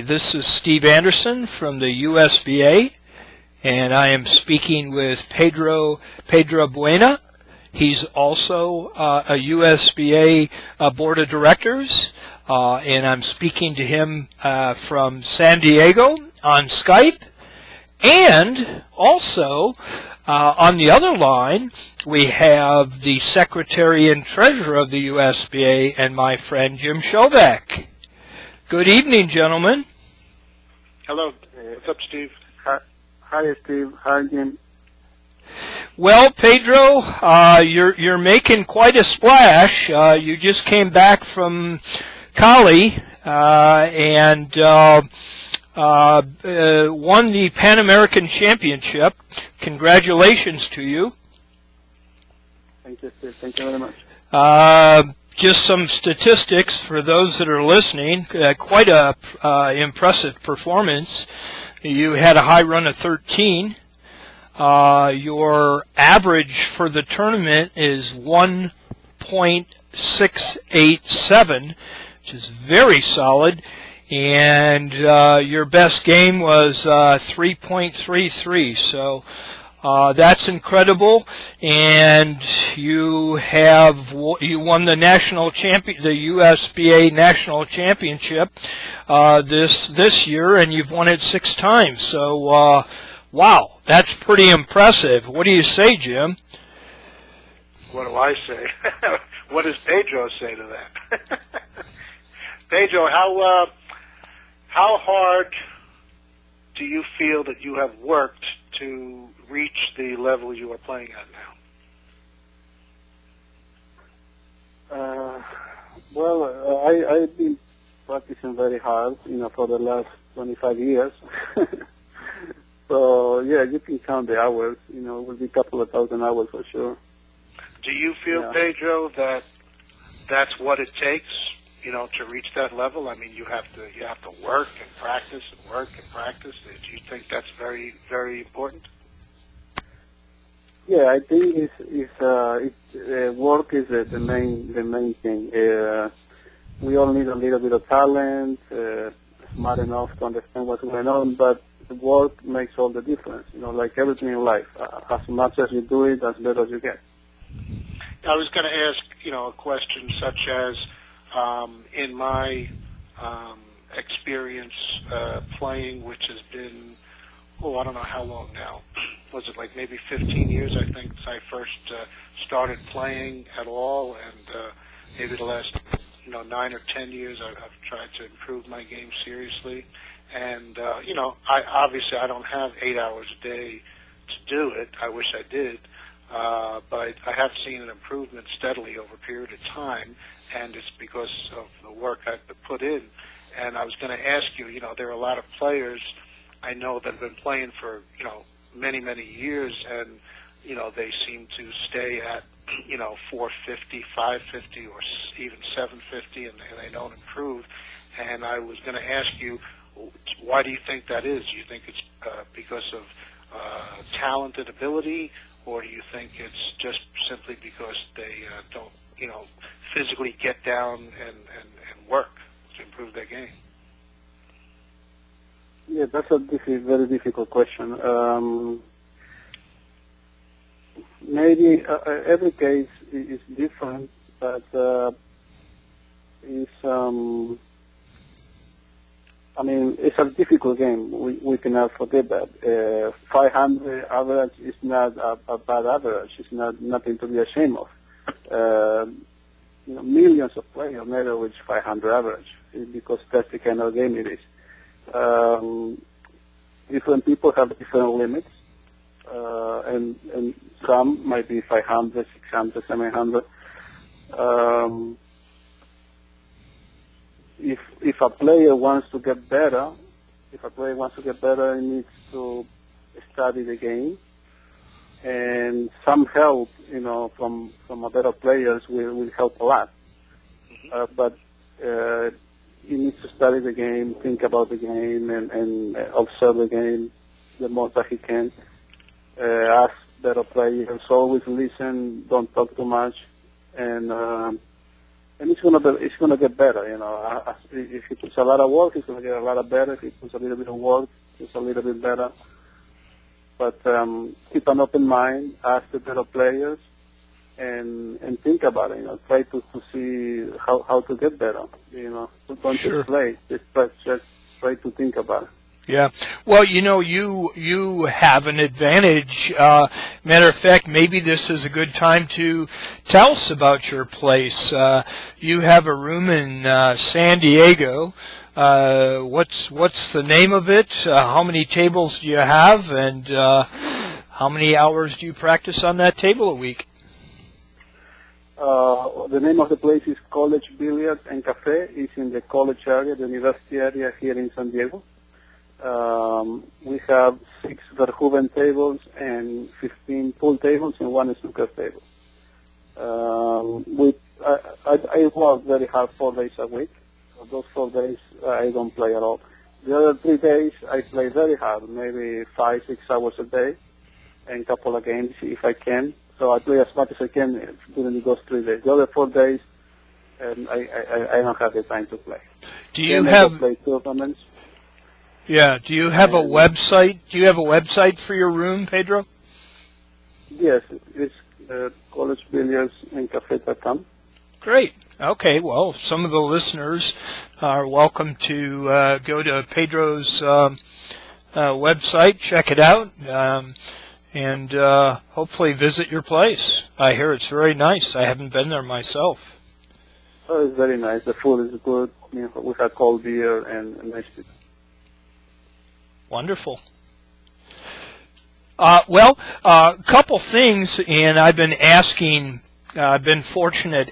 this is Steve Andersen from the USBA, and I am speaking with Pedro Piedrabuena. He's also a USBA Board of Directors, and I'm speaking to him from San Diego on Skype. And also, on the other line, we have the Secretary and Treasurer of the USBA and my friend Jim Shovak. Good evening, gentlemen. Hello. What's up, Steve? Hi, Steve. Hi, Jim. Well, Pedro, you're making quite a splash. You just came back from Cali and won the Pan American Championship. Congratulations to you. Thank you, Steve. Thank you very much. Just some statistics for those that are listening. Quite a impressive performance. You had a high run of 13. Your average for the tournament is 1.687, which is very solid. And your best game was 3.33. So that's incredible, and you won the the USBA National Championship this year, and you've won it 6 times. So wow, that's pretty impressive. What do you say, Jim? What do I say? What does Pedro say to that? Pedro, how hard do you feel that you have worked to reach the level you are playing at now? I've been practicing very hard, for the last 25 years. So, yeah, you can count the hours. It will be a couple of thousand hours for sure. Do you feel, Pedro, that that's what it takes, to reach that level? I mean, you have to work and practice and work and practice. Do you think that's very, very important? Yeah, I think work is the main thing. We all need a little bit of talent, smart enough to understand what's going on, but the work makes all the difference. Like everything in life. As much as you do it, as better as you get. I was going to ask, a question such as, in my experience playing, which has been, I don't know how long now. Was it like maybe 15 years, I think, since I first started playing at all, and maybe the last 9 or 10 years I've tried to improve my game seriously. And, I don't have 8 hours a day to do it. I wish I did. But I have seen an improvement steadily over a period of time, and it's because of the work I've put in. And I was going to ask you, there are a lot of players I know that have been playing for, many, many years, and, they seem to stay at, 450, 550, or even 750, and they don't improve. And I was going to ask you, why do you think that is? Do you think it's because of talent and ability, or do you think it's just simply because they don't, physically get down and work to improve their game? Yeah, that's a very difficult question. Maybe every case is different, but it's a difficult game. We cannot forget that. 500 average is not a bad average. It's nothing to be ashamed of. Millions of players never reach 500 average because that's the kind of game it is. Different people have different limits, and some might be 500, 600, 700. If a player wants to get better, he needs to study the game, and some help, from other players will help a lot. But he needs to study the game, think about the game, and observe the game the most that he can. Ask better players, always listen, don't talk too much, and and it's gonna get better. If he puts a lot of work, it's gonna get a lot of better. If he puts a little bit of work, it's a little bit better. But keep an open mind, ask the better players, and think about it. Try to see how to get better. Don't Sure. just play. Just try to think about it. Yeah. Well, you have an advantage. Matter of fact, maybe this is a good time to tell us about your place. You have a room in San Diego. What's the name of it? How many tables do you have, and how many hours do you practice on that table a week? The name of the place is College Billiards and Cafe. It's in the college area, the university area here in San Diego. We have 6 Verhoeven tables and 15 pool tables and 1 snooker table. I work very hard 4 days a week. So those 4 days I don't play at all. The other 3 days I play very hard, maybe 5-6 hours a day, and a couple of games if I can. So I play as much as I can during those 3 days. The other 4 days, I don't have the time to play. Do you then have I play tournaments? Yeah. Do you have a website? Do you have a website for your room, Pedro? Yes, it's collegebilliardsandcafe.com. Great. Okay. Well, some of the listeners are welcome to go to Pedro's website, check it out, and hopefully visit your place. I hear it's very nice. I haven't been there myself. Oh, it's very nice. The food is good. We have cold beer and nice people. Wonderful. Well, a couple things, and I've been asking. I've been fortunate,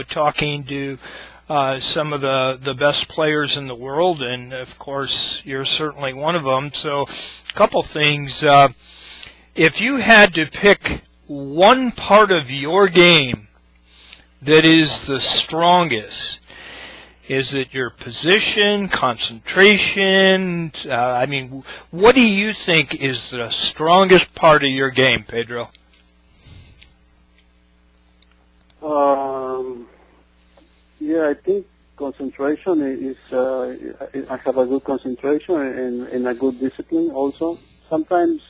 talking to some of the best players in the world, and of course, you're certainly one of them. So, a couple things. If you had to pick one part of your game that is the strongest, is it your position, concentration? What do you think is the strongest part of your game, Pedro? I think concentration is. I have a good concentration and a good discipline also. Sometimes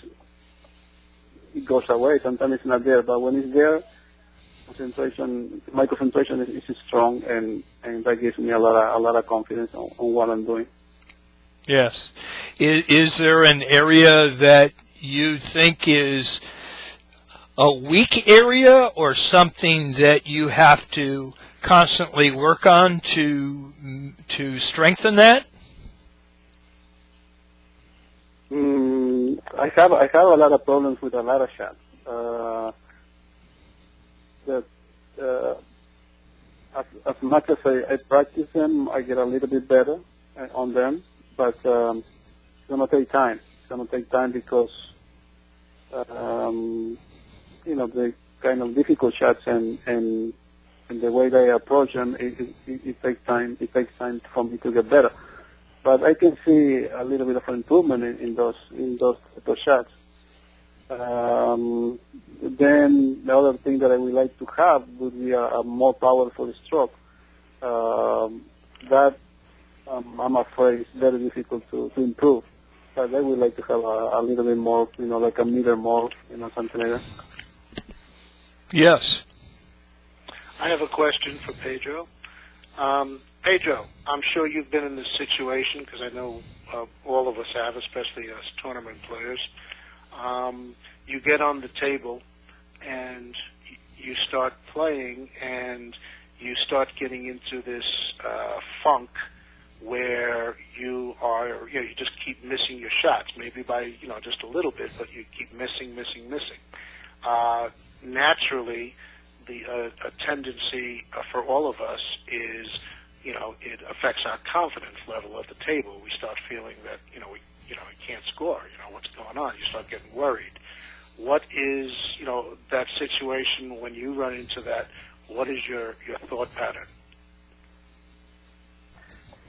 it goes away. Sometimes it's not there, but when it's there, my concentration is strong, and that gives me a lot of confidence on what I'm doing. Yes. Is there an area that you think is a weak area, or something that you have to constantly work on to strengthen that? I have a lot of problems with a lot of shots. As much as I practice them, I get a little bit better on them, but it's going to take time. It's going to take time because, the kind of difficult shots and the way they approach them, it takes time. It takes time for me to get better. But I can see a little bit of improvement in those shots. Then the other thing that I would like to have would be a more powerful stroke. That I'm afraid is very difficult to improve. But I would like to have a little bit more, like a meter more, something like that. Yes. I have a question for Pedro. Pedro, I'm sure you've been in this situation, because I know all of us have, especially us tournament players. You get on the table and you start playing, and you start getting into this funk where you just keep missing your shots, maybe by just a little bit, but you keep missing. Naturally, a tendency for all of us is, it affects our confidence level at the table. We start feeling that we can't score. What's going on? You start getting worried. What is that situation when you run into that? What is your thought pattern?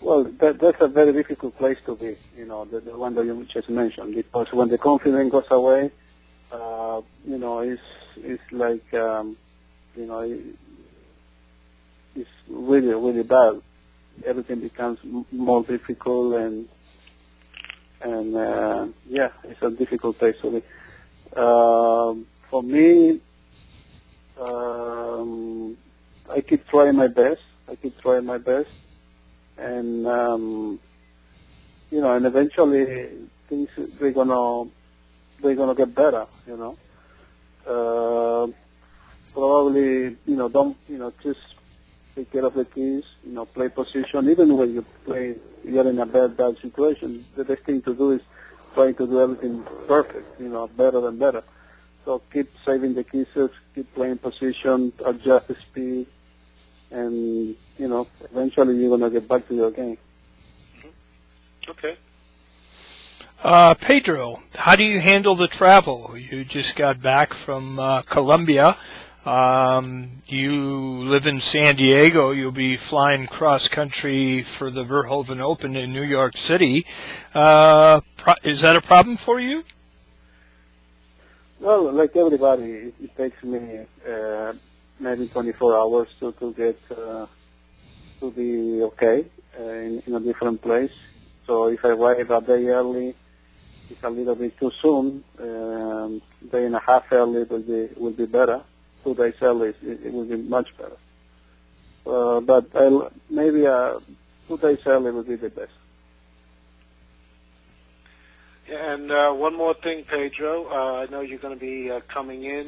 Well, that's a very difficult place to be. The one that you just mentioned, because when the confidence goes away, it's like is really, really bad. Everything becomes more difficult, and yeah, it's a difficult place to be. For me, I keep trying my best. And and eventually things they're gonna get better. Probably don't just take care of the keys. Play position. Even when you're in a bad situation, the best thing to do is try to do everything perfect. Better and better. So keep saving the kisses, keep playing position, adjust the speed, and eventually you're gonna get back to your game. Okay. Pedro, how do you handle the travel? You just got back from Colombia. You live in San Diego. You'll be flying cross country for the Verhoeven Open in New York City. Is that a problem for you? Well, like everybody, it takes me maybe 24 hours to get to be okay in a different place. So if I arrive a day early, it's a little bit too soon. Day and a half early will be better. 2 days early, it will be much better. But maybe 2 days early will be the best. Yeah, and one more thing, Pedro. I know you're going to be coming in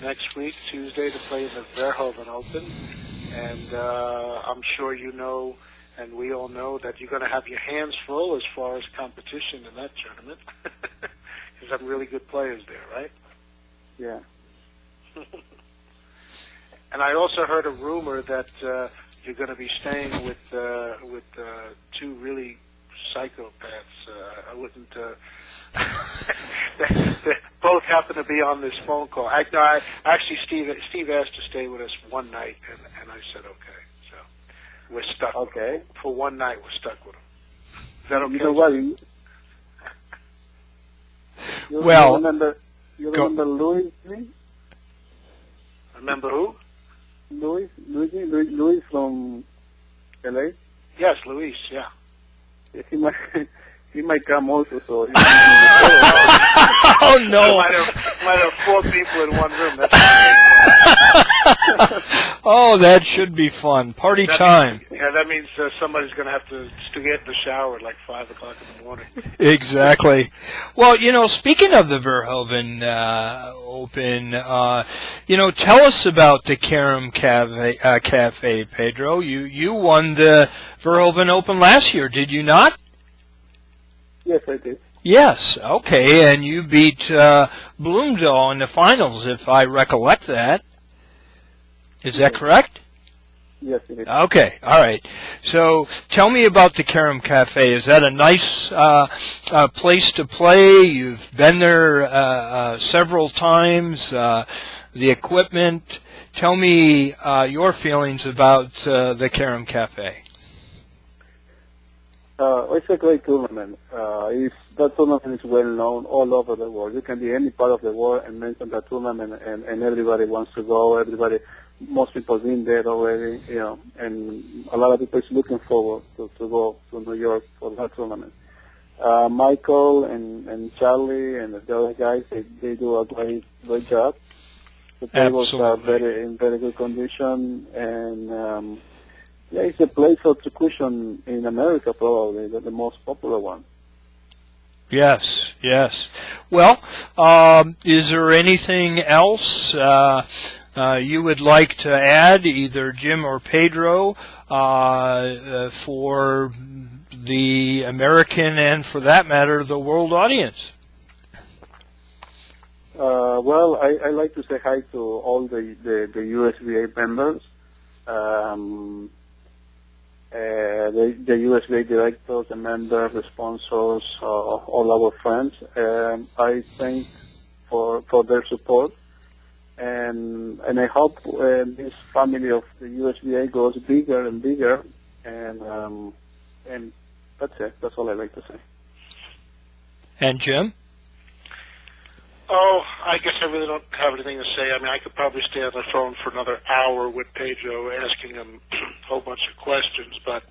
next week, Tuesday, to play in the Verhoeven Open. And I'm sure you know, and we all know, that you're going to have your hands full as far as competition in that tournament. There's some really good players there, right? Yeah. And I also heard a rumor that you're going to be staying with two really psychopaths. I wouldn't. They both happen to be on this phone call. Actually, Steve asked to stay with us one night, and I said okay. So we're stuck. Okay. For one night, we're stuck with him. Is that okay? You know what? Well, you remember Louis? Remember who? Louis from LA. Yes, Luis. Yeah. He might come also. So. Oh no! might have 4 people in one room. That's Oh, that should be fun. Party time. That means somebody's going to have to get in the shower at like 5 o'clock in the morning. Exactly. Well, speaking of the Verhoeven Open, tell us about the Karam Cafe, Pedro. You won the Verhoeven Open last year, did you not? Yes, I did. Yes. Okay, and you beat Bloomdahl in the finals, if I recollect that. Is that correct? Yes, it is. Okay, all right. So tell me about the Karam Cafe. Is that a nice place to play? You've been there several times. The equipment. Tell me your feelings about the Karam Cafe. It's a great tournament. That tournament is well known all over the world. You can be any part of the world and mention that tournament, and everybody wants to go. Most people have been there already, and a lot of people is looking forward to go to New York for that tournament. Michael and Charlie and the other guys, they do a great job. The tables are in very good condition, and it's a place of execution in America, probably the most popular one. Yes. Well, is there anything else you would like to add, either Jim or Pedro, for the American and, for that matter, the world audience? Well, I like to say hi to all the USBA members, the USBA directors, the members, the sponsors, all our friends. I thank for their support, and I hope this family of the USBA grows bigger and bigger, and that's it. That's all I like to say. And Jim? Oh, I guess I really don't have anything to say. I mean, I could probably stay on the phone for another hour with Pedro asking him a whole bunch of questions, but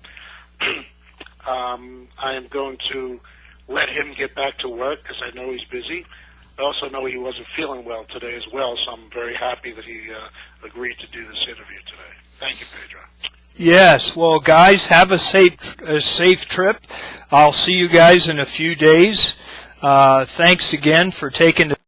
I am going to let him get back to work because I know he's busy. I also know he wasn't feeling well today as well, so I'm very happy that he agreed to do this interview today. Thank you, Pedro. Yes. Well, guys, have a safe trip. I'll see you guys in a few days. Thanks again for taking the